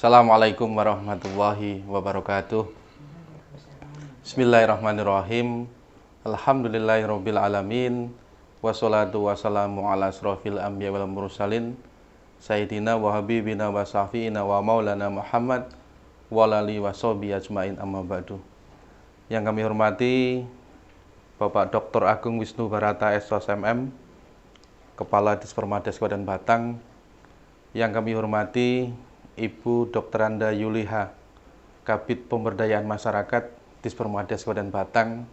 Assalamualaikum warahmatullahi wabarakatuh. Bismillahirrahmanirrahim. Alhamdulillahirabbil alamin. Wassalatu wassalamu ala asrofil anbiya wal mursalin Sayyidina wa habibina wa syafi'ina wa maulana Muhammad wa alihi wa sahbihi ajmain, amma ba'du. Yang kami hormati Bapak Dr. Agung Wisnu Barata SOS MM, Kepala Dispermades Kabupaten Batang. Yang kami hormati Ibu Dr. Anda Yuliha, Kabid Pemberdayaan Masyarakat Dispermades Kabupaten Batang.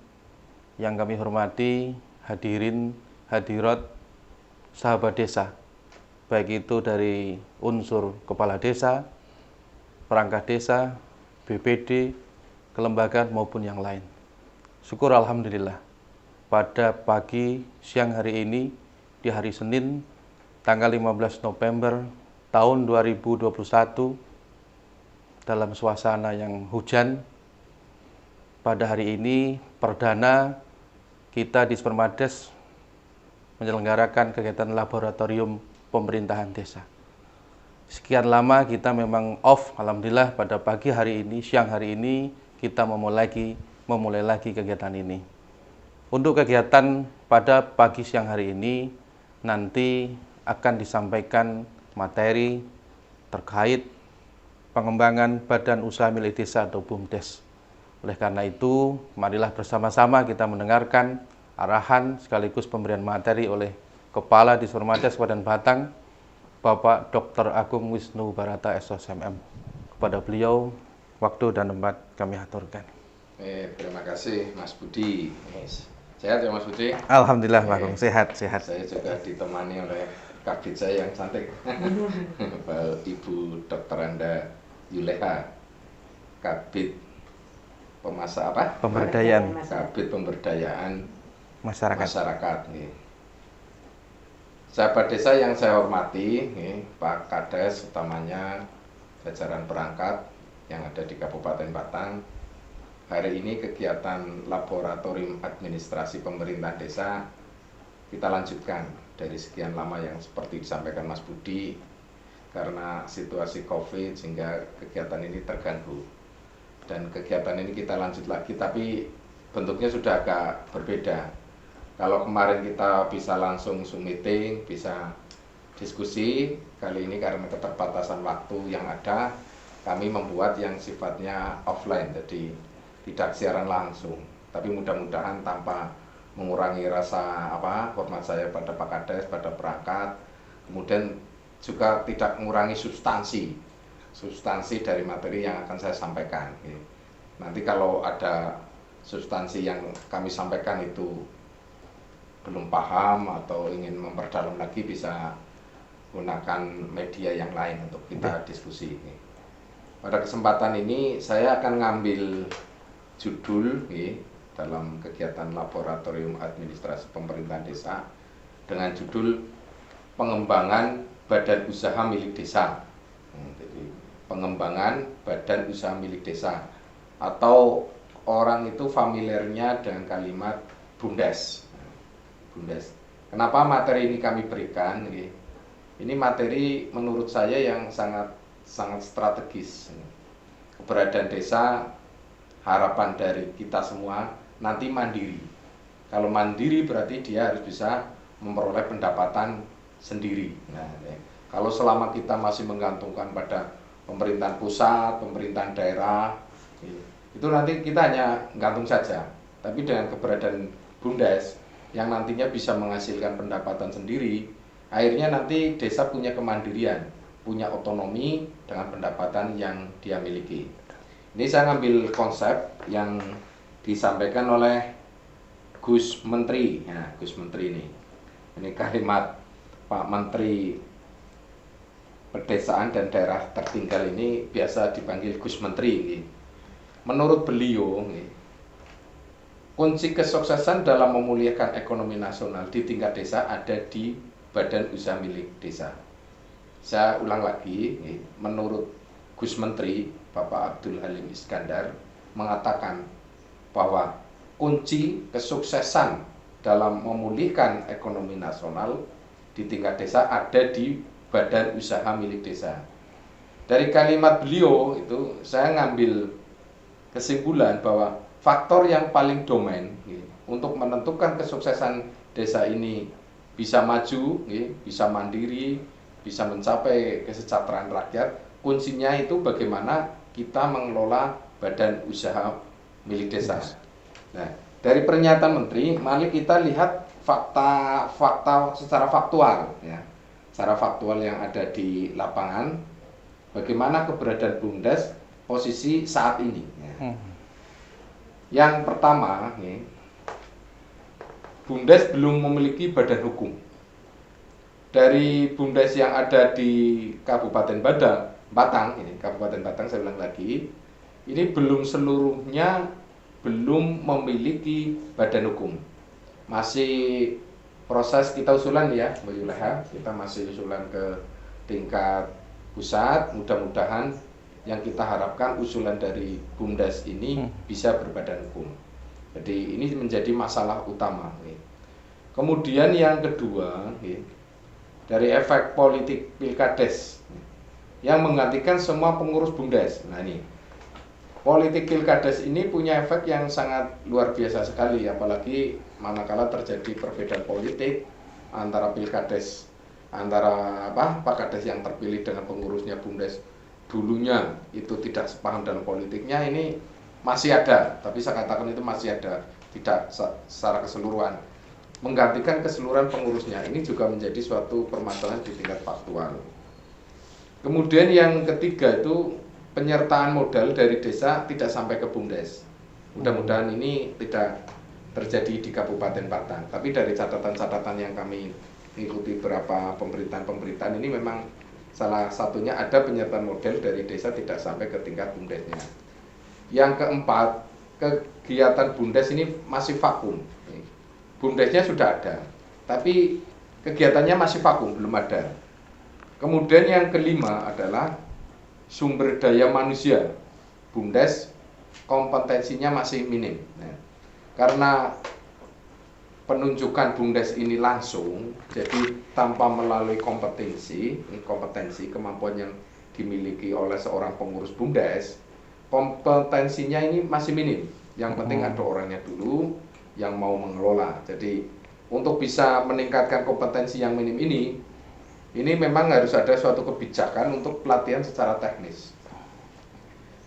Yang kami hormati hadirin, hadirat, sahabat desa, baik itu dari unsur kepala desa, perangkat desa, BPD, kelembagaan maupun yang lain. Syukur alhamdulillah, pada pagi siang hari ini, di hari Senin, tanggal 15 November tahun 2021, dalam suasana yang hujan, pada hari ini perdana kita di Dispermades menyelenggarakan kegiatan laboratorium pemerintahan desa. Sekian lama kita memang off, alhamdulillah pada pagi hari ini, siang hari ini kita memulai lagi kegiatan ini. Untuk kegiatan pada pagi siang hari ini nanti akan disampaikan materi terkait pengembangan badan usaha milik desa atau BUMDes. Oleh karena itu, marilah bersama-sama kita mendengarkan arahan sekaligus pemberian materi oleh Kepala Dispermades Kabupaten Batang, Bapak Dr. Agung Wisnu Barata SOS MM. Kepada beliau, waktu dan tempat kami aturkan. Terima kasih Mas Budi. Sehat ya Mas Budi? Alhamdulillah Pak Agung, sehat. Saya juga ditemani oleh kabit saya yang cantik, Ibu Dr. Anda Yuleha, Kabid Pemberdayaan Kabid Pemberdayaan Masyarakat. Sahabat desa yang saya hormati, Pak Kades utamanya, jajaran perangkat yang ada di Kabupaten Batang. Hari ini kegiatan laboratorium administrasi pemerintahan desa kita lanjutkan dari sekian lama yang seperti disampaikan Mas Budi, karena situasi COVID sehingga kegiatan ini terganggu. Dan kegiatan ini kita lanjut lagi, tapi bentuknya sudah agak berbeda. Kalau kemarin kita bisa langsung Zoom meeting, bisa diskusi, kali ini karena keterbatasan waktu yang ada, kami membuat yang sifatnya offline, jadi tidak siaran langsung. Tapi mudah-mudahan tanpa mengurangi rasa hormat saya pada Pak Kades, pada perangkat, kemudian juga tidak mengurangi substansi dari materi yang akan saya sampaikan. Nanti kalau ada substansi yang kami sampaikan itu belum paham atau ingin memperdalam lagi, bisa gunakan media yang lain untuk kita diskusi. Pada kesempatan ini saya akan ngambil judul dalam kegiatan laboratorium administrasi pemerintahan desa dengan judul pengembangan badan usaha milik desa. Jadi pengembangan badan usaha milik desa, atau orang itu familiarnya dengan kalimat BUMDes. Kenapa materi ini kami berikan? Ini materi menurut saya yang sangat strategis. Keberadaan desa, harapan dari kita semua nanti mandiri. Kalau mandiri berarti dia harus bisa memperoleh pendapatan sendiri. Kalau selama kita masih menggantungkan pada pemerintahan pusat, pemerintahan daerah, itu nanti kita hanya gantung saja. Tapi dengan keberadaan BUMDes yang nantinya bisa menghasilkan pendapatan sendiri, akhirnya nanti desa punya kemandirian, punya otonomi dengan pendapatan yang dia miliki. Ini saya ngambil konsep yang disampaikan oleh Gus Menteri. Gus Menteri ini kalimat Pak Menteri Pedesaan dan Daerah Tertinggal ini biasa dipanggil Gus Menteri. Menurut beliau, kunci kesuksesan dalam memulihkan ekonomi nasional di tingkat desa ada di badan usaha milik desa. Saya ulang lagi, menurut Gus Menteri Bapak Abdul Halim Iskandar mengatakan bahwa kunci kesuksesan dalam memulihkan ekonomi nasional di tingkat desa ada di badan usaha milik desa. dari kalimat beliau itu saya ngambil kesimpulan bahwa faktor yang paling domain untuk menentukan kesuksesan desa ini bisa maju, bisa mandiri, bisa mencapai kesejahteraan rakyat, kuncinya itu bagaimana kita mengelola badan usaha milik desa. Nah, dari pernyataan Menteri, mari kita lihat fakta secara faktual, ya, secara faktual yang ada di lapangan, bagaimana keberadaan BUMDes posisi saat ini. Ya. Yang pertama, BUMDes belum memiliki badan hukum. Dari BUMDes yang ada di Kabupaten Batang, Kabupaten Batang saya bilang lagi, ini belum seluruhnya belum memiliki badan hukum. Masih proses kita usulan ya, Mbak Yuleha, kita masih usulan ke tingkat pusat. Mudah-mudahan yang kita harapkan usulan dari BUMDes ini bisa berbadan hukum. Jadi ini menjadi masalah utama. Kemudian yang kedua, dari efek politik pilkades yang menggantikan semua pengurus BUMDes. Nah ini, politik pilkades ini punya efek yang sangat luar biasa sekali, apalagi manakala terjadi perbedaan politik antara pilkades, antara Pak Kades yang terpilih dengan pengurusnya BUMDes dulunya itu tidak sepaham dalam politiknya, ini masih ada, tapi saya katakan itu masih ada, tidak secara keseluruhan. Menggantikan keseluruhan pengurusnya, ini juga menjadi suatu permasalahan di tingkat faktual. Kemudian yang ketiga itu penyertaan modal dari desa tidak sampai ke BUMDes. Mudah-mudahan ini tidak terjadi di Kabupaten Batang. Tapi dari catatan-catatan yang kami ikuti beberapa pemberitaan ini memang salah satunya ada penyertaan modal dari desa tidak sampai ke tingkat BUMDesnya. Yang keempat, kegiatan BUMDes ini masih vakum. BUMDesnya sudah ada, tapi kegiatannya masih vakum, belum ada. Kemudian yang kelima adalah sumber daya manusia. BUMDes kompetensinya masih minim. Nah, karena penunjukan BUMDes ini langsung, jadi tanpa melalui kompetensi, kemampuan yang dimiliki oleh seorang pengurus BUMDes, kompetensinya ini masih minim. Yang penting ada orangnya dulu yang mau mengelola. Jadi untuk bisa meningkatkan kompetensi yang minim ini memang harus ada suatu kebijakan untuk pelatihan secara teknis.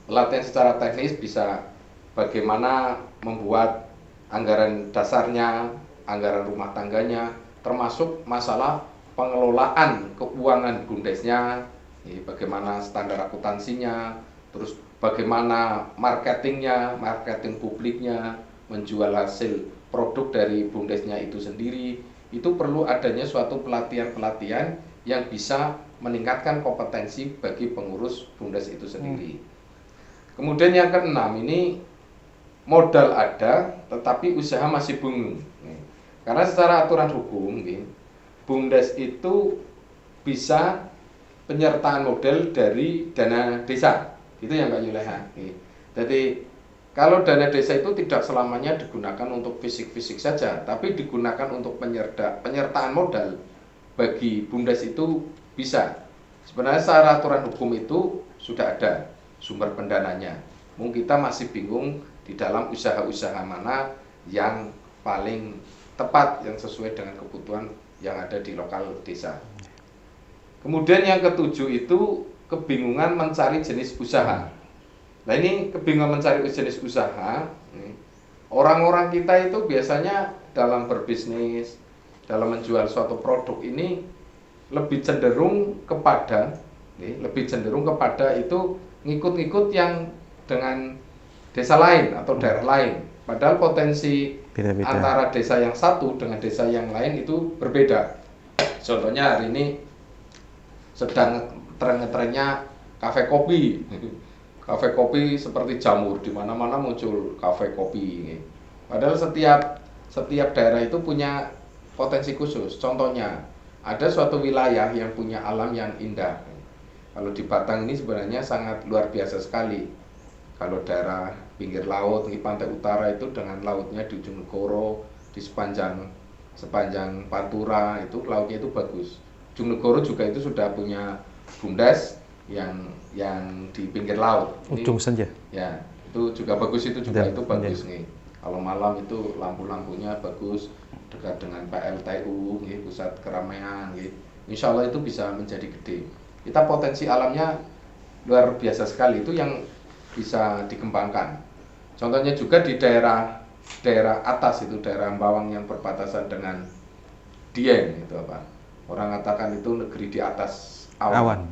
Pelatihan secara teknis bisa bagaimana membuat anggaran dasarnya, anggaran rumah tangganya, termasuk masalah pengelolaan keuangan BUMDesnya, bagaimana standar akuntansinya, terus bagaimana marketingnya, marketing publiknya, menjual hasil produk dari BUMDesnya itu sendiri. Itu perlu adanya suatu pelatihan-pelatihan yang bisa meningkatkan kompetensi bagi pengurus BUMDes itu sendiri. Kemudian yang keenam, ini modal ada tetapi usaha masih bingung. Karena secara aturan hukum, BUMDes itu bisa penyertaan modal dari dana desa. Itu yang Mbak Yuleha. Jadi kalau dana desa itu tidak selamanya digunakan untuk fisik-fisik saja, tapi digunakan untuk penyertaan modal bagi BUMDes itu bisa. Sebenarnya secara aturan hukum itu sudah ada sumber pendananya. Mungkin kita masih bingung di dalam usaha-usaha mana yang paling tepat, yang sesuai dengan kebutuhan yang ada di lokal desa. Kemudian yang ketujuh itu kebingungan mencari jenis usaha. Nah ini kebingungan mencari jenis usaha, orang-orang kita itu biasanya dalam berbisnis, dalam menjual suatu produk ini lebih cenderung kepada itu ngikut-ngikut yang dengan desa lain atau daerah lain. Padahal potensi beda-beda antara desa yang satu dengan desa yang lain itu berbeda. Contohnya hari ini sedang tren-trennya kafe kopi. Kafe kopi seperti jamur, di mana-mana muncul kafe kopi. Padahal setiap daerah itu punya potensi khusus. Contohnya, ada suatu wilayah yang punya alam yang indah. Kalau di Batang ini sebenarnya sangat luar biasa sekali. Kalau daerah pinggir laut, di pantai utara itu dengan lautnya di ujung Negoro, di sepanjang Pantura itu lautnya itu bagus. Ujung Negoro juga itu sudah punya BUMDes, yang di pinggir laut. Ujung senja. Ya, itu juga bagus, itu juga Ya, itu bagus ya. nih. Kalau malam itu lampu-lampunya bagus, dekat dengan PLTU, nih, pusat keramaian, nih. Insya Allah itu bisa menjadi gede. Kita potensi alamnya luar biasa sekali, itu yang bisa dikembangkan. Contohnya juga di daerah atas itu, daerah Bawang yang berbatasan dengan Dieng itu apa? Orang katakan itu negeri di atas awan.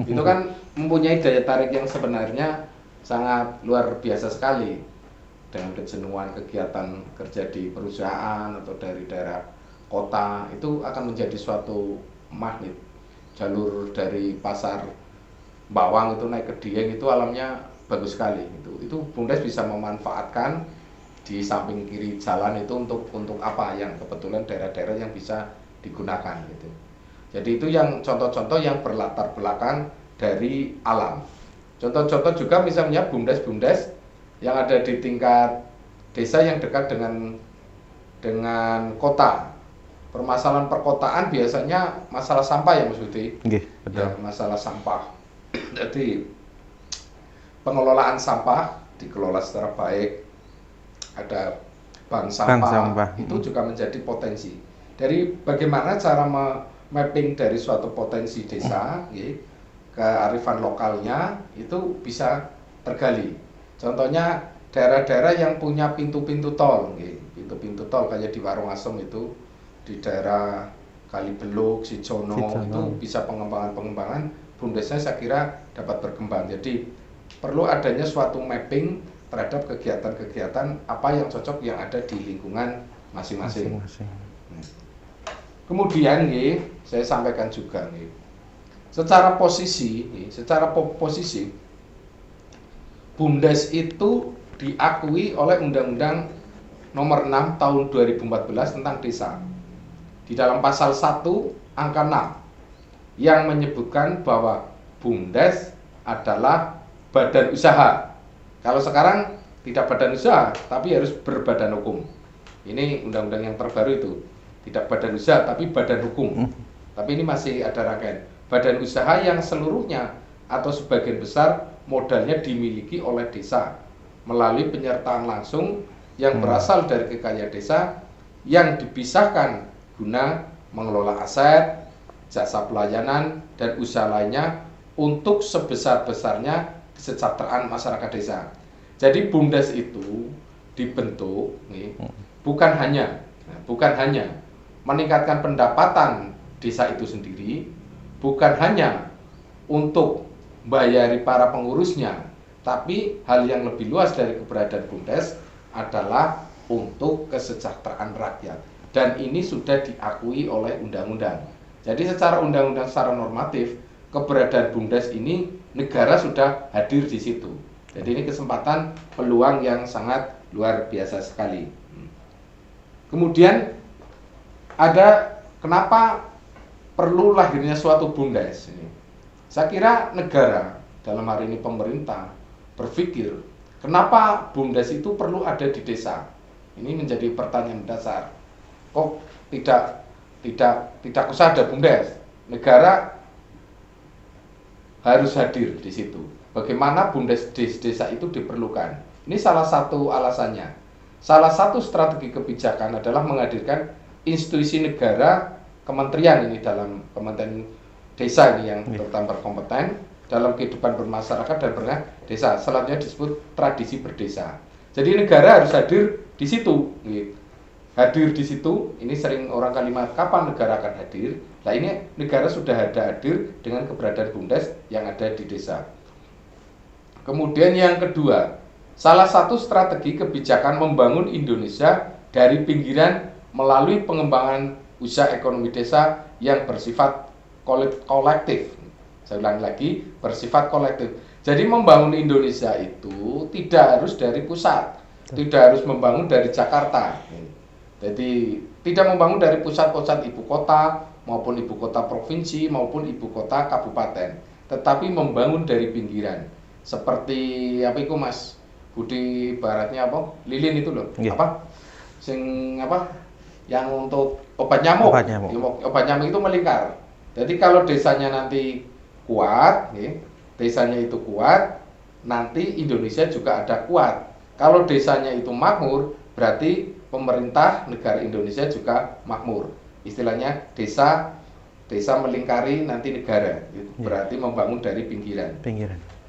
Itu kan mempunyai daya tarik yang sebenarnya sangat luar biasa sekali, dengan kejenuhan kegiatan kerja di perusahaan atau dari daerah kota, itu akan menjadi suatu magnet. Jalur dari pasar Bawang itu naik ke Dieng itu alamnya bagus sekali. Itu BUMDes bisa memanfaatkan di samping kiri jalan itu untuk apa yang kebetulan daerah-daerah yang bisa digunakan gitu. Jadi itu yang contoh-contoh yang berlatar belakang dari alam. Contoh-contoh juga misalnya BUMDes yang ada di tingkat desa yang dekat dengan kota. Permasalahan perkotaan biasanya masalah sampah ya Mas Budi. Betul. Ya, masalah sampah. Jadi pengelolaan sampah dikelola secara baik, ada bank sampah, itu juga menjadi potensi. Dari bagaimana cara mapping dari suatu potensi desa ke arifan lokalnya itu bisa tergali. Contohnya daerah-daerah yang punya pintu-pintu tol, pintu-pintu tol kayak di Warungasem itu, di daerah Kalibeluk, Sijono, itu bisa pengembangan BUMDesnya saya kira dapat berkembang. Jadi perlu adanya suatu mapping terhadap kegiatan-kegiatan apa yang cocok yang ada di lingkungan masing-masing. Kemudian saya sampaikan juga secara posisi BUMDes itu diakui oleh Undang-Undang Nomor 6 Tahun 2014 tentang Desa. Di dalam pasal 1 angka 6 yang menyebutkan bahwa BUMDes adalah badan usaha. Kalau sekarang tidak badan usaha, tapi harus berbadan hukum. Ini undang-undang yang terbaru itu. Tidak badan usaha, tapi badan hukum. Tapi ini masih ada rangkaian. Badan usaha yang seluruhnya atau sebagian besar modalnya dimiliki oleh desa melalui penyertaan langsung yang berasal dari kekayaan desa yang dipisahkan guna mengelola aset, jasa pelayanan, dan usaha lainnya untuk sebesar-besarnya kesejahteraan masyarakat desa. Jadi BUMDes itu dibentuk bukan hanya meningkatkan pendapatan desa itu sendiri, bukan hanya untuk bayari para pengurusnya, tapi hal yang lebih luas dari keberadaan BUMDes adalah untuk kesejahteraan rakyat. Dan ini sudah diakui oleh undang-undang. Jadi secara undang-undang, secara normatif, keberadaan BUMDes ini negara sudah hadir di situ. Jadi ini kesempatan peluang yang sangat luar biasa sekali. Kemudian ada kenapa perlu lahirnya suatu BUMDes ini. Saya kira negara, dalam hari ini pemerintah, berpikir kenapa BUMDes itu perlu ada di desa. Ini menjadi pertanyaan dasar. Kok tidak usah ada BUMDes? Negara harus hadir di situ. Bagaimana BUMDes desa itu diperlukan? Ini salah satu alasannya. Salah satu strategi kebijakan adalah menghadirkan institusi negara, kementerian ini dalam kementerian desa ini yang terutama berkompeten dalam kehidupan bermasyarakat dan berdesa. Selanjutnya disebut tradisi berdesa. Jadi negara harus hadir di situ. Hadir di situ, ini sering orang kalimat kapan negara akan hadir. Nah ini negara sudah ada hadir dengan keberadaan BUMDes yang ada di desa. Kemudian yang kedua, salah satu strategi kebijakan membangun Indonesia dari pinggiran melalui pengembangan usaha ekonomi desa yang bersifat kolektif. Saya ulangi lagi, bersifat kolektif. Jadi membangun Indonesia itu tidak harus dari pusat, tidak harus membangun dari Jakarta. Jadi tidak membangun dari pusat-pusat ibu kota maupun ibu kota provinsi maupun ibu kota kabupaten, tetapi membangun dari pinggiran. Seperti apa itu Mas Budi, baratnya apa? Lilin itu loh. Apa? Yang untuk obat nyamuk. Obat nyamuk itu melingkar. Jadi kalau desanya nanti kuat, desanya itu kuat, nanti Indonesia juga ada kuat. Kalau desanya itu makmur, berarti pemerintah negara Indonesia juga makmur. Istilahnya desa melingkari nanti negara, berarti membangun dari pinggiran.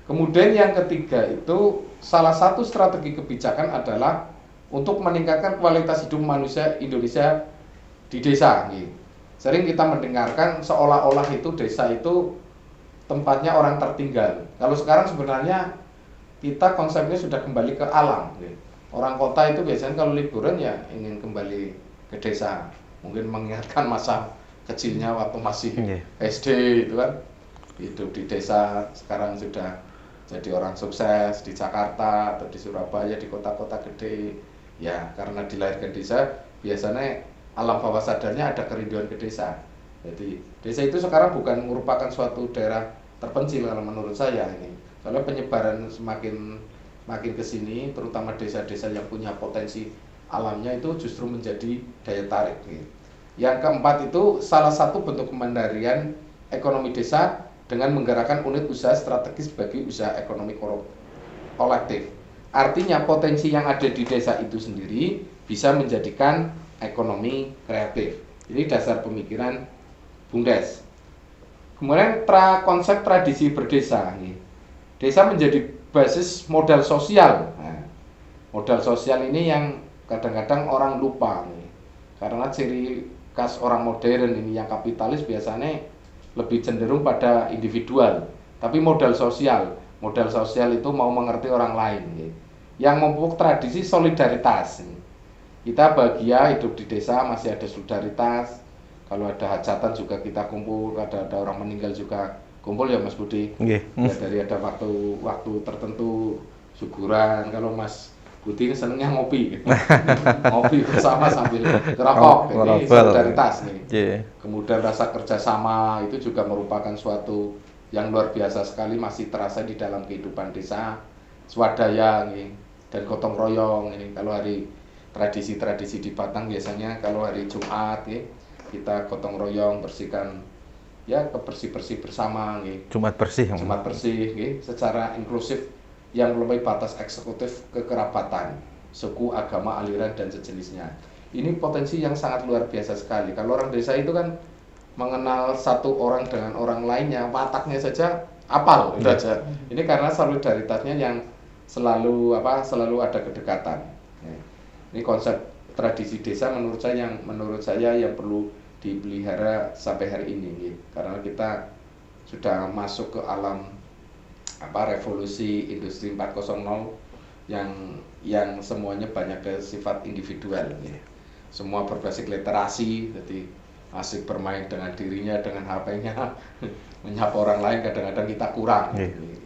Kemudian yang ketiga itu salah satu strategi kebijakan adalah untuk meningkatkan kualitas hidup manusia Indonesia di desa. Sering kita mendengarkan seolah-olah itu desa itu tempatnya orang tertinggal. Kalau sekarang sebenarnya kita konsepnya sudah kembali ke alam. Orang kota itu biasanya kalau liburan ya ingin kembali ke desa, mungkin mengingatkan masa kecilnya waktu masih SD itu kan, hidup di desa. Sekarang sudah jadi orang sukses di Jakarta atau di Surabaya, di kota-kota gede. Ya karena dilahirkan desa, biasanya alam bawah sadarnya ada kerinduan ke desa. Jadi desa itu sekarang bukan merupakan suatu daerah terpencil kalau menurut saya ini. Soalnya penyebaran semakin ke sini, terutama desa-desa yang punya potensi alamnya itu justru menjadi daya tarik. Yang keempat itu salah satu bentuk kemandirian ekonomi desa dengan menggerakkan unit usaha strategis bagi usaha ekonomi kolektif. Artinya potensi yang ada di desa itu sendiri bisa menjadikan ekonomi kreatif. Ini dasar pemikiran Bumdes. Kemudian konsep tradisi berdesa. Desa menjadi basis modal sosial. Nah, modal sosial ini yang kadang-kadang orang lupa. Karena ciri khas orang modern ini yang kapitalis biasanya lebih cenderung pada individual. Tapi modal sosial itu mau mengerti orang lain. Yang memupuk tradisi solidaritas. Kita bahagia hidup di desa, masih ada solidaritas. Kalau ada hajatan juga kita kumpul, ada orang meninggal juga kumpul ya Mas Budi. Ya, dari ada waktu tertentu syukuran. Kalau Mas Budi senengnya ngopi, ngopi bersama sambil ngerokok. Ini solidaritas nih. Kemudian rasa kerjasama itu juga merupakan suatu yang luar biasa sekali, masih terasa di dalam kehidupan desa. Swadaya dan gotong royong ini. Kalau hari tradisi-tradisi di Batang biasanya kalau hari Jumat kita gotong royong bersihkan ya bersih-bersih bersama Jumat bersih secara inklusif yang melampaui batas eksekutif kekerabatan, suku, agama, aliran dan sejenisnya. Ini potensi yang sangat luar biasa sekali. Kalau orang desa itu kan mengenal satu orang dengan orang lainnya, wataknya saja apal itu aja. Ini karena solidaritasnya yang selalu ada kedekatan. Ini konsep tradisi desa menurut saya yang perlu dipelihara sampai hari ini, karena kita sudah masuk ke alam revolusi industri 4.0 yang semuanya banyak ke sifat individual. Semua berbasis literasi, jadi asik bermain dengan dirinya, dengan HP-nya, menyapa orang lain kadang-kadang kita kurang.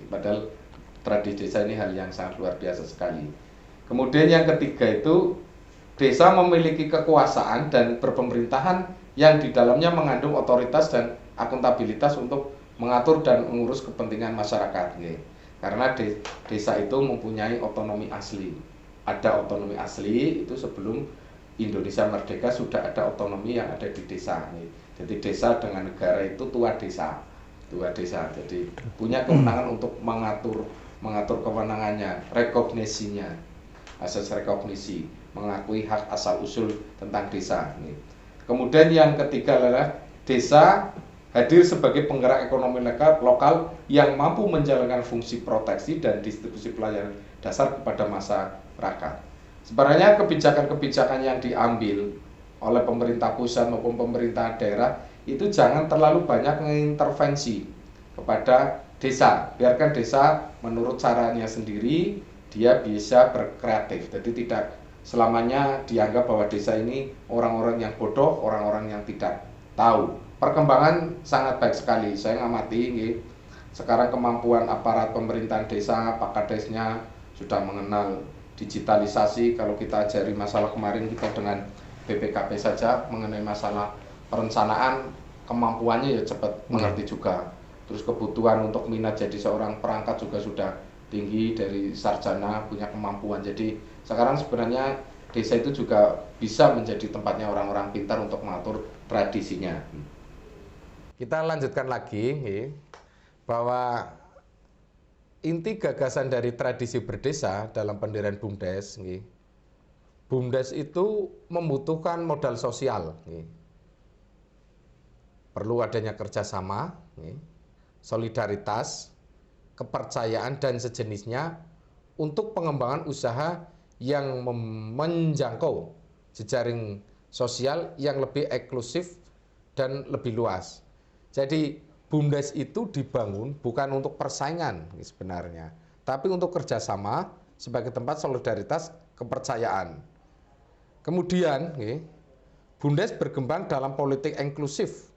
Padahal tradisi desa ini hal yang sangat luar biasa sekali. Kemudian yang ketiga itu desa memiliki kekuasaan dan berpemerintahan yang di dalamnya mengandung otoritas dan akuntabilitas untuk mengatur dan mengurus kepentingan masyarakat. Karena desa itu mempunyai otonomi asli. Ada otonomi asli itu sebelum Indonesia merdeka sudah ada otonomi yang ada di desa. Jadi desa dengan negara itu tua desa. Jadi punya kewenangan untuk mengatur kewenangannya, rekognisinya, asas rekognisi, mengakui hak asal usul tentang desa. Kemudian yang ketiga adalah desa hadir sebagai penggerak ekonomi lokal yang mampu menjalankan fungsi proteksi dan distribusi pelayanan dasar kepada masyarakat. Sebenarnya kebijakan-kebijakan yang diambil oleh pemerintah pusat maupun pemerintah daerah itu jangan terlalu banyak mengintervensi kepada desa. Biarkan desa menurut caranya sendiri, dia bisa berkreatif. Jadi tidak selamanya dianggap bahwa desa ini orang-orang yang bodoh, orang-orang yang tidak tahu. Perkembangan sangat baik sekali. Saya ngamati sekarang kemampuan aparat pemerintahan desa, Pakadesnya sudah mengenal digitalisasi. Kalau kita ajari masalah kemarin kita dengan BPKP saja mengenai masalah perencanaan, kemampuannya ya cepat mengerti juga. Terus kebutuhan untuk minat jadi seorang perangkat juga sudah tinggi, dari sarjana punya kemampuan. Jadi sekarang sebenarnya desa itu juga bisa menjadi tempatnya orang-orang pintar untuk mengatur tradisinya. Kita lanjutkan lagi bahwa inti gagasan dari tradisi berdesa dalam pendirian BUMDes, BUMDes itu membutuhkan modal sosial, perlu adanya kerjasama, solidaritas, kepercayaan dan sejenisnya untuk pengembangan usaha yang menjangkau jejaring sosial yang lebih eksklusif dan lebih luas. Jadi BUMDes itu dibangun bukan untuk persaingan sebenarnya, tapi untuk kerjasama sebagai tempat solidaritas kepercayaan. Kemudian, BUMDes berkembang dalam politik inklusif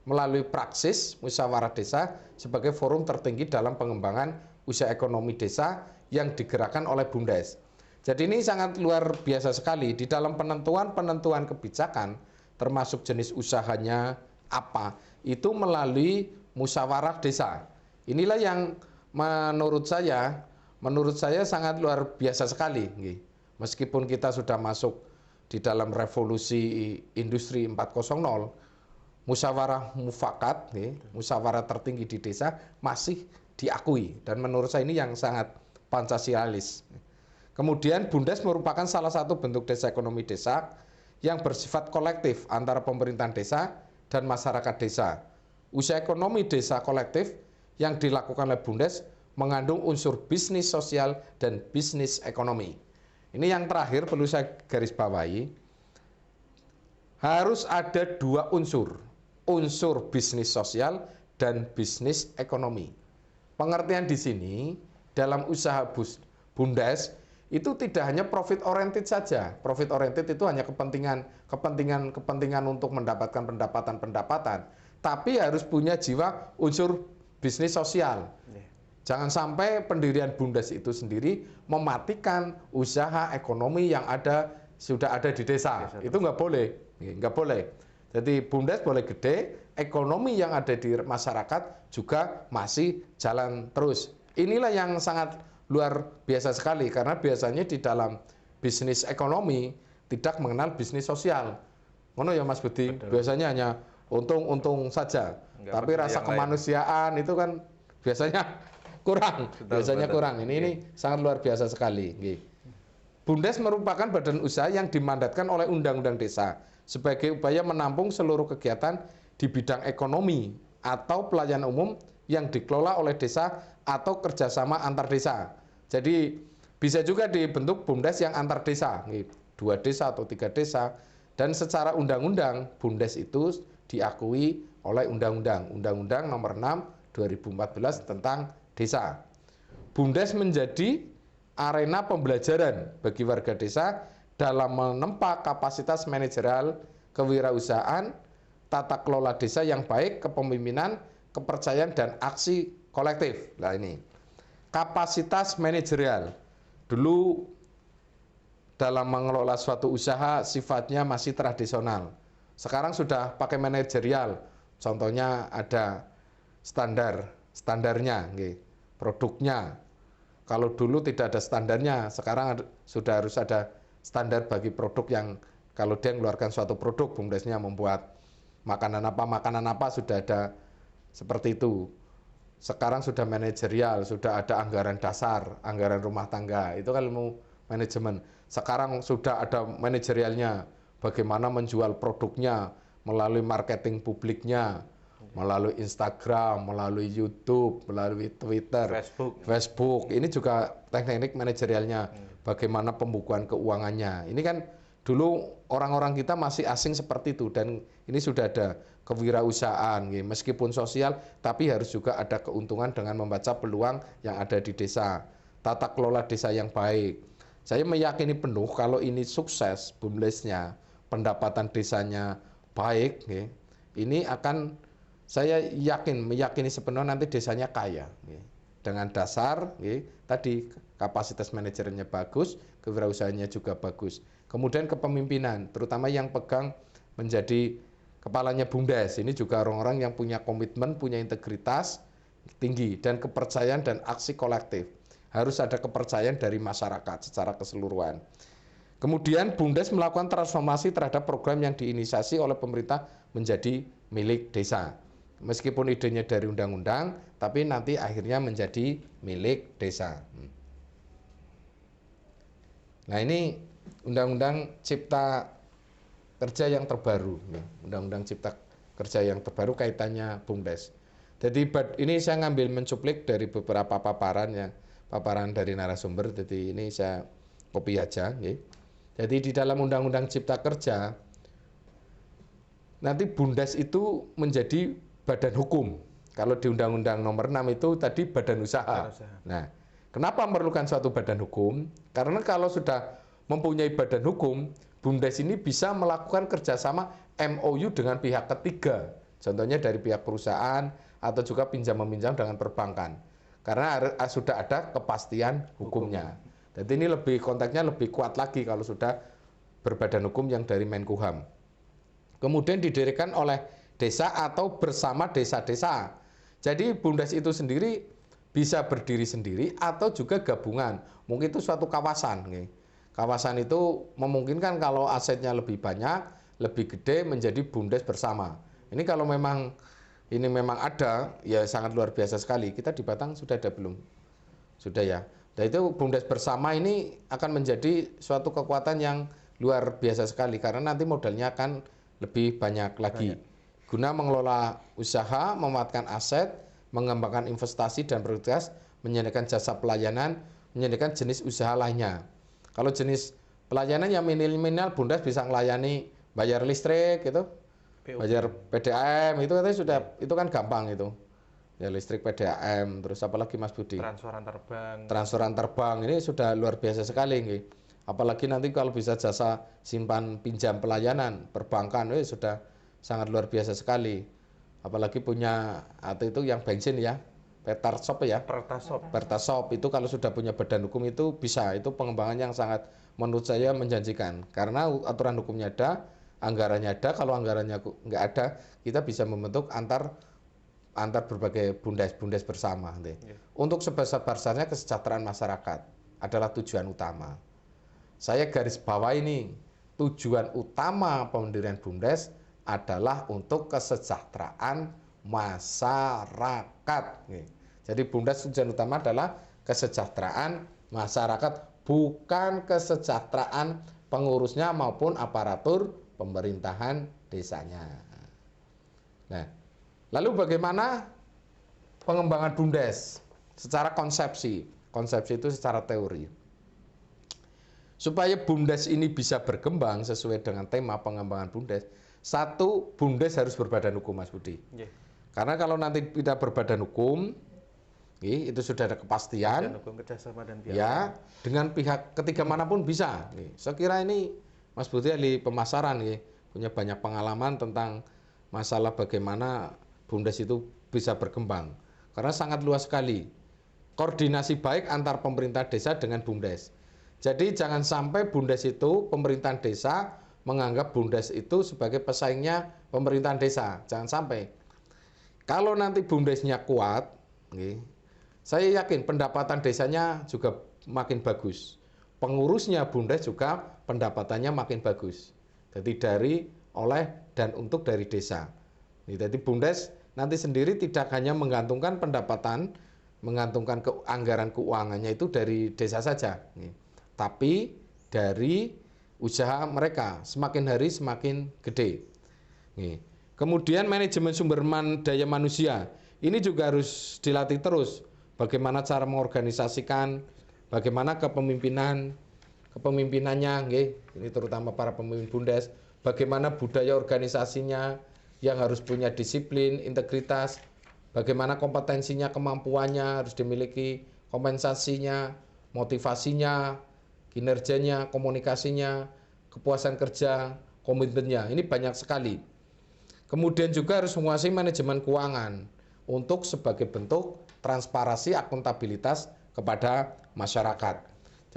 melalui praksis musyawarah desa sebagai forum tertinggi dalam pengembangan usaha ekonomi desa yang digerakkan oleh BUMDes. Jadi ini sangat luar biasa sekali di dalam penentuan kebijakan, termasuk jenis usahanya apa, itu melalui musyawarah desa. Inilah yang menurut saya sangat luar biasa sekali. Meskipun kita sudah masuk di dalam revolusi industri 4.0, musyawarah mufakat, musyawarah tertinggi di desa masih diakui, dan menurut saya ini yang sangat pancasialis. Kemudian BUMDes merupakan salah satu bentuk desa ekonomi desa yang bersifat kolektif antara pemerintahan desa dan masyarakat desa. Usaha ekonomi desa kolektif yang dilakukan oleh BUMDes mengandung unsur bisnis sosial dan bisnis ekonomi. Ini yang terakhir perlu saya garis bawahi. Harus ada dua unsur bisnis sosial dan bisnis ekonomi. Pengertian di sini dalam usaha BUMDes itu tidak hanya profit oriented saja. Profit oriented itu hanya kepentingan untuk mendapatkan pendapatan, tapi harus punya jiwa unsur bisnis sosial. Jangan sampai pendirian BUMDes itu sendiri mematikan usaha ekonomi yang sudah ada di desa. Itu nggak boleh. Jadi BUMDes boleh gede, ekonomi yang ada di masyarakat juga masih jalan terus. Inilah yang sangat luar biasa sekali, karena biasanya di dalam bisnis ekonomi tidak mengenal bisnis sosial. Ngono ya Mas Budi, biasanya hanya untung saja. Tapi rasa kemanusiaan itu kan biasanya kurang. Ini sangat luar biasa sekali. BUMDes merupakan badan usaha yang dimandatkan oleh Undang-Undang Desa sebagai upaya menampung seluruh kegiatan di bidang ekonomi atau pelayanan umum yang dikelola oleh desa atau kerjasama antar desa. Jadi bisa juga dibentuk BUMDes yang antar desa, 2 desa atau 3 desa, dan secara undang-undang BUMDes itu diakui oleh Undang-Undang Nomor 6 2014 tentang desa. BUMDes menjadi arena pembelajaran bagi warga desa dalam menempa kapasitas manajerial kewirausahaan, tata kelola desa yang baik, kepemimpinan, kepercayaan, dan aksi kolektif. Nah ini, kapasitas manajerial. Dulu dalam mengelola suatu usaha sifatnya masih tradisional. Sekarang sudah pakai manajerial. Contohnya ada standarnya, produknya. Kalau dulu tidak ada standarnya, sekarang sudah harus ada standar bagi produk yang kalau dia mengeluarkan suatu produk, BUMDesnya membuat makanan apa sudah ada seperti itu. Sekarang sudah manajerial, sudah ada anggaran dasar, anggaran rumah tangga, itu kan ilmu manajemen. Sekarang sudah ada manajerialnya, bagaimana menjual produknya melalui marketing publiknya, melalui Instagram, melalui YouTube, melalui Twitter, Facebook. Ini juga teknik manajerialnya, bagaimana pembukuan keuangannya. Ini kan dulu orang-orang kita masih asing seperti itu, dan ini sudah ada kewirausahaan, meskipun sosial, tapi harus juga ada keuntungan dengan membaca peluang yang ada di desa. Tata kelola desa yang baik. Saya meyakini penuh kalau ini sukses, BUMDesnya, pendapatan desanya baik, ini akan, saya meyakini sepenuhnya nanti desanya kaya. Dengan dasar, tadi kapasitas manajernya bagus, kewirausahaannya juga bagus. Kemudian kepemimpinan, terutama yang pegang menjadi kepalanya BUMDes, ini juga orang-orang yang punya komitmen, punya integritas tinggi, dan kepercayaan dan aksi kolektif. Harus ada kepercayaan dari masyarakat secara keseluruhan. Kemudian BUMDes melakukan transformasi terhadap program yang diinisiasi oleh pemerintah menjadi milik desa. Meskipun idenya dari undang-undang, tapi nanti akhirnya menjadi milik desa. Nah, ini Undang-Undang Cipta Kerja yang terbaru, Undang-Undang Cipta Kerja yang terbaru kaitannya BUMDes. Jadi ini saya ngambil mencuplik dari beberapa paparan dari narasumber. Jadi ini saya copy aja. Jadi di dalam Undang-Undang Cipta Kerja nanti BUMDes itu menjadi badan hukum. Kalau di Undang-Undang Nomor 6 itu tadi badan usaha. Nah, kenapa memerlukan suatu badan hukum? Karena kalau sudah mempunyai badan hukum, BUMDes ini bisa melakukan kerjasama MOU dengan pihak ketiga. Contohnya dari pihak perusahaan atau juga pinjam-meminjam dengan perbankan. Karena sudah ada kepastian hukumnya. Jadi ini konteksnya lebih kuat lagi kalau sudah berbadan hukum yang dari Menkumham. Kemudian didirikan oleh desa atau bersama desa-desa. Jadi BUMDes itu sendiri bisa berdiri sendiri atau juga gabungan. Mungkin itu suatu kawasan. Kawasan itu memungkinkan kalau asetnya lebih banyak, lebih gede menjadi BUMDes bersama. Ini kalau memang ini memang ada, ya sangat luar biasa sekali. Kita di Batang sudah ada belum? Sudah ya. Dan itu BUMDes bersama ini akan menjadi suatu kekuatan yang luar biasa sekali karena nanti modalnya akan lebih banyak lagi. Guna mengelola usaha, memanfaatkan aset, mengembangkan investasi dan produktivitas, menyediakan jasa pelayanan, menyediakan jenis usaha lainnya. Kalau jenis pelayanan yang minimal BUMDes bisa melayani bayar listrik gitu, bayar PDAM itu katanya sudah itu kan gampang itu. Ya listrik PDAM, terus apalagi Mas Budi? Transfer antar bank ini sudah luar biasa sekali nih. Apalagi nanti kalau bisa jasa simpan pinjam pelayanan perbankan sudah sangat luar biasa sekali. Apalagi punya atau itu yang bensin ya, Pertasop ya. Pertasop itu kalau sudah punya badan hukum itu bisa, itu pengembangan yang sangat menurut saya menjanjikan. Karena aturan hukumnya ada, anggarannya ada, kalau anggarannya nggak ada, kita bisa membentuk antar berbagai BUMDes bersama. Untuk sebesar-besarnya kesejahteraan masyarakat adalah tujuan utama. Saya garis bawah ini, tujuan utama pendirian BUMDes adalah untuk kesejahteraan masyarakat. Jadi BUMDes tujuan utama adalah kesejahteraan masyarakat, bukan kesejahteraan pengurusnya maupun aparatur pemerintahan desanya. Nah, lalu bagaimana pengembangan BUMDes secara konsepsi? Konsepsi itu secara teori. Supaya BUMDes ini bisa berkembang sesuai dengan tema pengembangan BUMDes, satu, BUMDes harus berbadan hukum, Mas Budi. Karena kalau nanti tidak berbadan hukum, itu sudah ada kepastian. Ya, dengan pihak ketiga manapun bisa. Saya kira ini Mas Budi ahli pemasaran, punya banyak pengalaman tentang masalah bagaimana BUMDes itu bisa berkembang. Karena sangat luas sekali. Koordinasi baik antar pemerintah desa dengan BUMDes. Jadi jangan sampai BUMDes itu pemerintahan desa menganggap BUMDes itu sebagai pesaingnya pemerintahan desa. Jangan sampai. Kalau nanti BUMDesnya kuat, saya yakin pendapatan desanya juga makin bagus. Pengurusnya BUMDes juga pendapatannya makin bagus. Jadi dari, oleh, dan untuk dari desa. Jadi BUMDes nanti sendiri tidak hanya menggantungkan pendapatan, menggantungkan anggaran keuangannya itu dari desa saja. Tapi dari usaha mereka semakin hari semakin gede. Kemudian manajemen sumber daya manusia ini juga harus dilatih terus. Bagaimana cara mengorganisasikan, bagaimana kepemimpinannya, ini terutama para pemimpin BUMDes. Bagaimana budaya organisasinya yang harus punya disiplin, integritas. Bagaimana kompetensinya, kemampuannya harus dimiliki, kompensasinya, motivasinya, kinerjanya, komunikasinya, kepuasan kerja, komitmennya. Ini banyak sekali. Kemudian juga harus menguasai manajemen keuangan untuk sebagai bentuk transparansi akuntabilitas kepada masyarakat.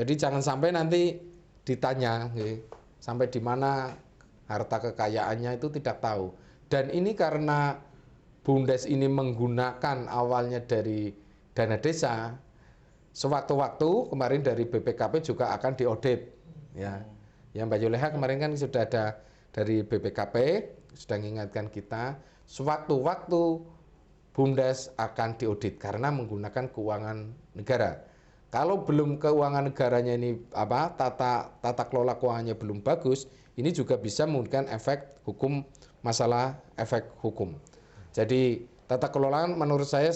Jadi jangan sampai nanti ditanya sampai di mana harta kekayaannya itu tidak tahu. Dan ini karena BUMDes ini menggunakan awalnya dari dana desa, sewaktu-waktu kemarin dari BPKP juga akan diaudit. Ya, Mbak Yuleha kemarin kan sudah ada dari BPKP, sudah mengingatkan kita. sewaktu-waktu BUMDes akan diaudit karena menggunakan keuangan negara. Kalau belum keuangan negaranya ini tata kelola keuangannya belum bagus, ini juga bisa memberikan efek hukum, masalah efek hukum. Jadi tata kelola menurut saya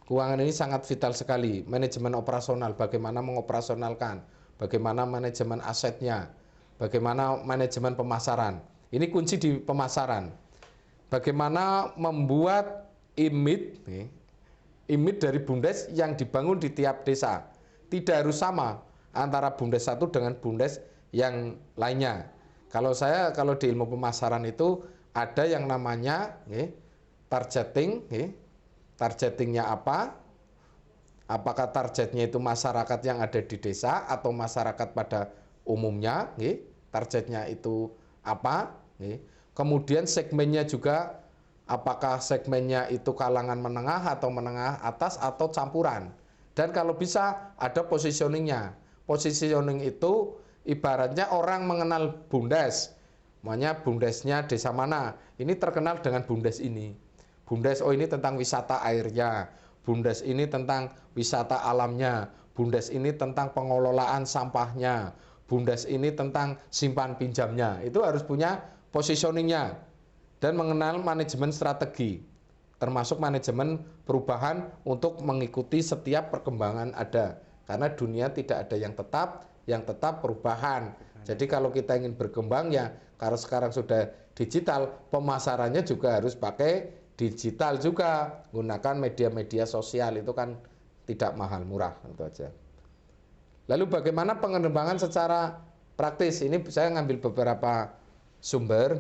keuangan ini sangat vital sekali. Manajemen operasional, bagaimana mengoperasionalkan, bagaimana manajemen asetnya, bagaimana manajemen pemasaran. Ini kunci di pemasaran. Bagaimana membuat image dari BUMDes yang dibangun di tiap desa. Tidak harus sama antara BUMDes satu dengan BUMDes yang lainnya. Kalau di ilmu pemasaran itu ada yang namanya targeting. Targetingnya apa? Apakah targetnya itu masyarakat yang ada di desa atau masyarakat pada umumnya? Targetnya itu apa? Kemudian segmennya juga, apakah segmennya itu kalangan menengah atau menengah atas atau campuran. Dan kalau bisa ada positioningnya. Positioning itu ibaratnya orang mengenal BUMDes. Makanya BUMDesnya desa mana. Ini terkenal dengan BUMDes ini. BUMDes, oh ini tentang wisata airnya. BUMDes ini tentang wisata alamnya. BUMDes ini tentang pengelolaan sampahnya. BUMDes ini tentang simpan pinjamnya. Itu harus punya positioningnya dan mengenal manajemen strategi, termasuk manajemen perubahan untuk mengikuti setiap perkembangan ada. Karena dunia tidak ada yang tetap perubahan. Jadi kalau kita ingin berkembang ya, kalau sekarang sudah digital, pemasarannya juga harus pakai digital juga, gunakan media-media sosial, itu kan tidak mahal, murah, itu aja. Lalu bagaimana pengembangan secara praktis? Ini saya ngambil beberapa sumber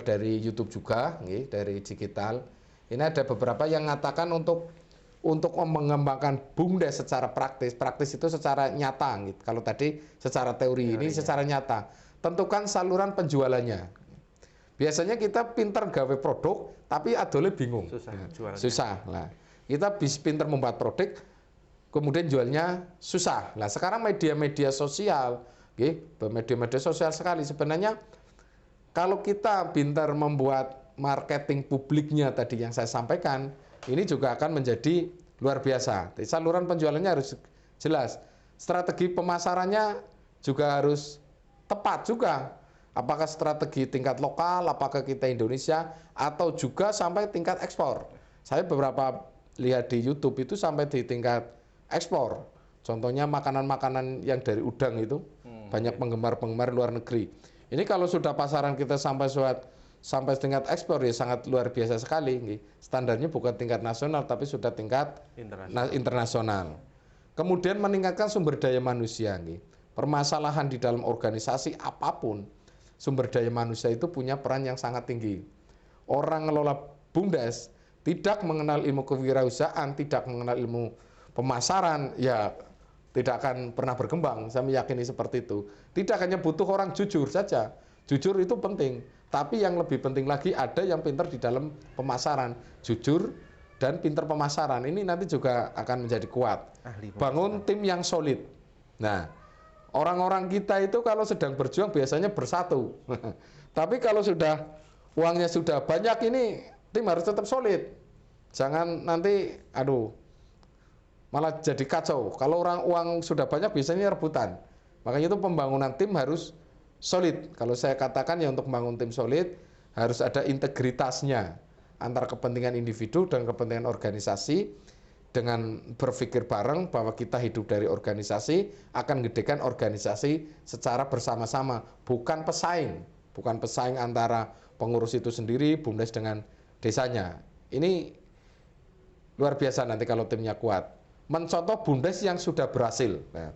dari YouTube juga, dari digital. Ini ada beberapa yang mengatakan untuk mengembangkan BUMDes secara praktis. Praktis itu secara nyata. Kalau tadi secara teori, ini secara nyata. Tentukan saluran penjualannya. Biasanya kita pinter gawe produk, tapi adole bingung. Susah. Nah, kita pinter membuat produk, kemudian jualnya susah. Nah, sekarang media-media sosial, media-media sosial sekali sebenarnya. Kalau kita pintar membuat marketing publiknya tadi yang saya sampaikan, ini juga akan menjadi luar biasa. Jadi, saluran penjualannya harus jelas. Strategi pemasarannya juga harus tepat juga. Apakah strategi tingkat lokal, apakah kita Indonesia, atau juga sampai tingkat ekspor. Saya beberapa lihat di YouTube itu sampai di tingkat ekspor. Contohnya makanan-makanan yang dari udang itu, banyak penggemar-penggemar luar negeri. Ini kalau sudah pasaran kita sampai tingkat ekspor ya sangat luar biasa sekali. Standarnya bukan tingkat nasional tapi sudah tingkat internasional. Kemudian meningkatkan sumber daya manusia. Permasalahan di dalam organisasi apapun, sumber daya manusia itu punya peran yang sangat tinggi. Orang ngelola BUMDes tidak mengenal ilmu kewirausahaan, tidak mengenal ilmu pemasaran, ya tidak akan pernah berkembang. Saya meyakini seperti itu. Tidak hanya butuh orang jujur saja. Jujur itu penting. Tapi yang lebih penting lagi ada yang pintar di dalam pemasaran. Jujur dan pintar pemasaran. Ini nanti juga akan menjadi kuat. Bangun tim yang solid. Nah, orang-orang kita itu kalau sedang berjuang biasanya bersatu. Tapi kalau uangnya sudah banyak, ini tim harus tetap solid. Jangan nanti, malah jadi kacau. Kalau uang sudah banyak biasanya rebutan. Makanya itu pembangunan tim harus solid. Kalau saya katakan ya untuk membangun tim solid harus ada integritasnya antara kepentingan individu dan kepentingan organisasi, dengan berpikir bareng bahwa kita hidup dari organisasi, akan mengedekan organisasi secara bersama-sama, bukan pesaing antara pengurus itu sendiri, BUMDes dengan desanya. Ini luar biasa nanti kalau timnya kuat. Mencontoh BUMDes yang sudah berhasil. Nah,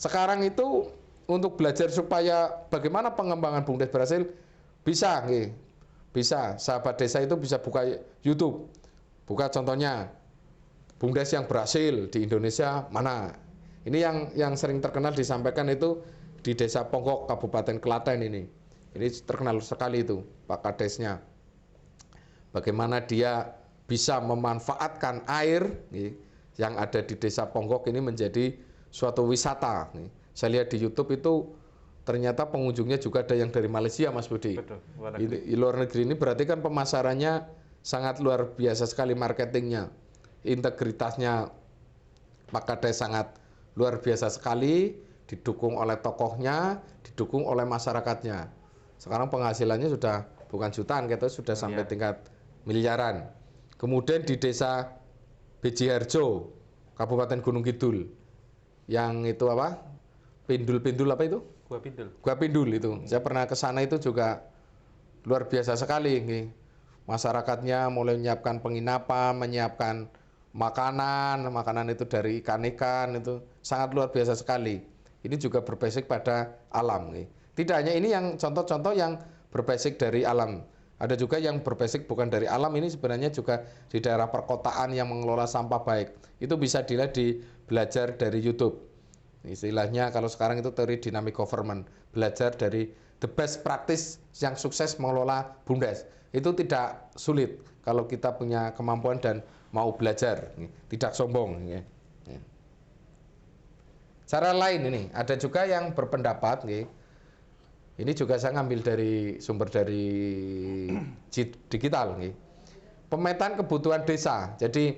sekarang itu untuk belajar supaya bagaimana pengembangan BUMDes berhasil, bisa. Sahabat desa itu bisa buka YouTube. Buka contohnya BUMDes yang berhasil di Indonesia mana. Ini yang sering terkenal disampaikan itu di Desa Ponggok, Kabupaten Klaten ini. Ini terkenal sekali itu Pak Kadesnya. Bagaimana dia bisa memanfaatkan air yang ada di Desa Ponggok ini menjadi suatu wisata. Saya lihat di YouTube itu ternyata pengunjungnya juga ada yang dari Malaysia, Mas Budi. Betul, luar negeri. Di luar negeri ini berarti kan pemasarannya sangat luar biasa sekali, marketingnya, integritasnya Pak Kades sangat luar biasa sekali, didukung oleh tokohnya, didukung oleh masyarakatnya. Sekarang penghasilannya sudah bukan jutaan, gitu, sudah sampai tingkat miliaran. Kemudian di desa Bejiharjo, Kabupaten Gunung Kidul, yang itu apa? Pindul-pindul apa itu? Gua Pindul. Gua Pindul itu. Saya pernah ke sana, itu juga luar biasa sekali. Masyarakatnya mulai menyiapkan penginapan, menyiapkan makanan itu dari ikan-ikan, itu sangat luar biasa sekali. Ini juga berbasis pada alam. Tidak hanya ini yang contoh-contoh yang berbasis dari alam. Ada juga yang berbasis bukan dari alam, ini sebenarnya juga di daerah perkotaan yang mengelola sampah baik. Itu bisa dilihat belajar dari YouTube. Istilahnya kalau sekarang itu teori dynamic government, belajar dari the best practice yang sukses mengelola BUMDes. Itu tidak sulit kalau kita punya kemampuan dan mau belajar, tidak sombong. Cara lain ini, ada juga yang berpendapat, ini juga saya ngambil dari sumber dari digital, pemetaan kebutuhan desa. Jadi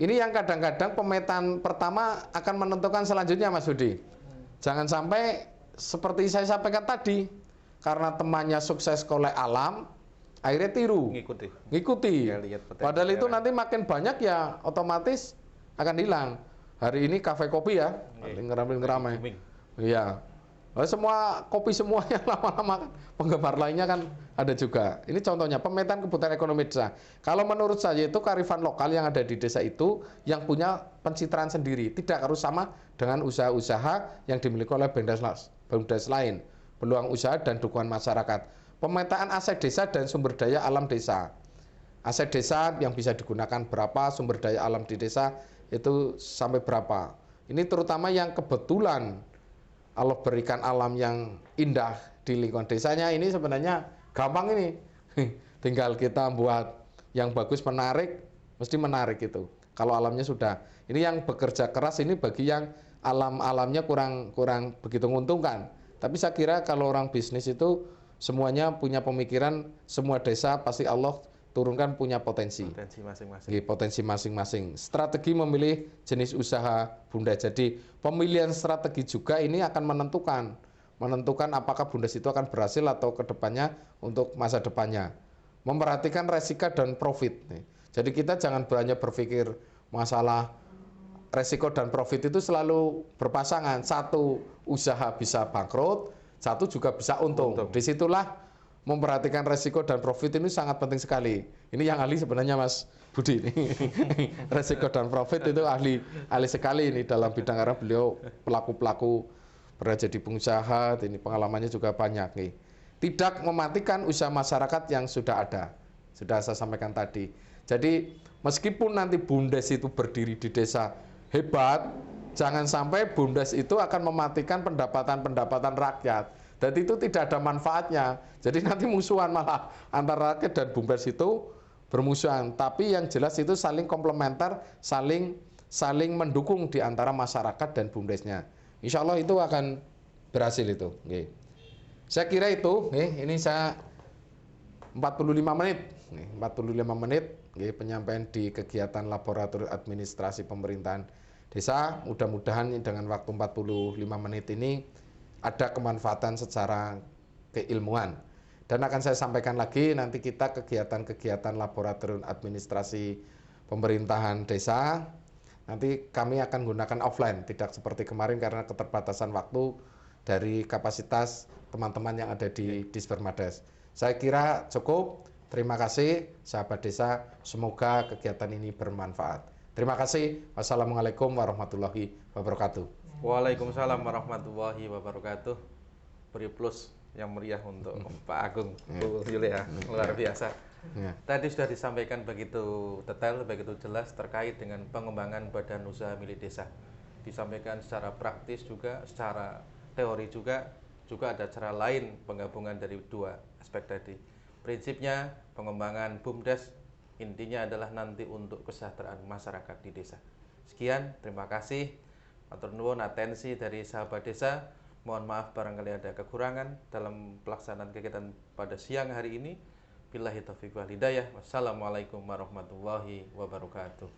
ini yang kadang-kadang pemetaan pertama akan menentukan selanjutnya, Mas Budi. Jangan sampai seperti saya sampaikan tadi, karena temannya sukses oleh alam, akhirnya tiru, ngikuti. Ya, lihat Padahal itu nanti makin banyak ya otomatis akan hilang. Hari ini kafe kopi ya, ngeramai. Iya. Semua kopi semuanya lama-lama kan penggemar lainnya kan ada juga. Ini contohnya pemetaan kebutuhan ekonomi desa. Kalau menurut saya itu kearifan lokal yang ada di desa itu yang punya pencitraan sendiri, tidak harus sama dengan usaha-usaha yang dimiliki oleh BUMDes lain. Peluang usaha dan dukungan masyarakat. Pemetaan aset desa dan sumber daya alam desa. Aset desa yang bisa digunakan berapa, sumber daya alam di desa itu sampai berapa. Ini terutama yang kebetulan Allah berikan alam yang indah di lingkungan desanya, ini sebenarnya gampang ini. Tinggal kita buat yang bagus, menarik, mesti menarik itu. Kalau alamnya sudah. Ini yang bekerja keras ini bagi yang alamnya kurang begitu menguntungkan. Tapi saya kira kalau orang bisnis itu semuanya punya pemikiran, semua desa pasti Allah turunkan punya potensi masing-masing. Potensi masing-masing. Strategi memilih jenis usaha BUMDes. Jadi pemilihan strategi juga ini akan menentukan apakah BUMDes itu akan berhasil atau kedepannya untuk masa depannya. Memperhatikan resiko dan profit. Jadi kita jangan hanya berpikir masalah resiko dan profit itu selalu berpasangan. Satu usaha bisa bangkrut, satu juga bisa untung. Disitulah memperhatikan resiko dan profit ini sangat penting sekali. Ini yang ahli sebenarnya Mas Budi. Resiko dan profit itu ahli sekali ini dalam bidang, karena beliau pelaku pernah jadi pengusaha, ini pengalamannya juga banyak nih. Tidak mematikan usaha masyarakat yang sudah ada. Sudah saya sampaikan tadi. Jadi meskipun nanti BUMDes itu berdiri di desa hebat, jangan sampai BUMDes itu akan mematikan pendapatan rakyat. Dan itu tidak ada manfaatnya. Jadi nanti musuhan malah antara rakyat dan BUMDes itu bermusuhan. Tapi yang jelas itu saling komplementer, saling mendukung di antara masyarakat dan BUMDesnya. Insya Allah itu akan berhasil itu. Saya kira itu. Ini saya 45 menit. 45 menit penyampaian di kegiatan laboratorium administrasi pemerintahan desa. Mudah-mudahan dengan waktu 45 menit ini ada kemanfaatan secara keilmuan. Dan akan saya sampaikan lagi nanti kita kegiatan-kegiatan laboratorium administrasi pemerintahan desa, nanti kami akan gunakan offline, tidak seperti kemarin karena keterbatasan waktu dari kapasitas teman-teman yang ada di Dispermades. Saya kira cukup. Terima kasih sahabat desa, semoga kegiatan ini bermanfaat. Terima kasih. Wassalamualaikum warahmatullahi wabarakatuh. Waalaikumsalam warahmatullahi wabarakatuh. Beri plus yang meriah untuk Pak Agung, Bu Yulia, luar biasa. Tadi sudah disampaikan begitu detail, begitu jelas terkait dengan pengembangan badan usaha milik desa. Disampaikan secara praktis juga, secara teori juga ada cara lain penggabungan dari dua aspek tadi. Prinsipnya pengembangan BUMDes intinya adalah nanti untuk kesejahteraan masyarakat di desa. Sekian, terima kasih. Matur nuwun atensi dari sahabat desa. Mohon maaf barangkali ada kekurangan dalam pelaksanaan kegiatan pada siang hari ini. Billahi taufiq wal hidayah. Wassalamualaikum warahmatullahi wabarakatuh.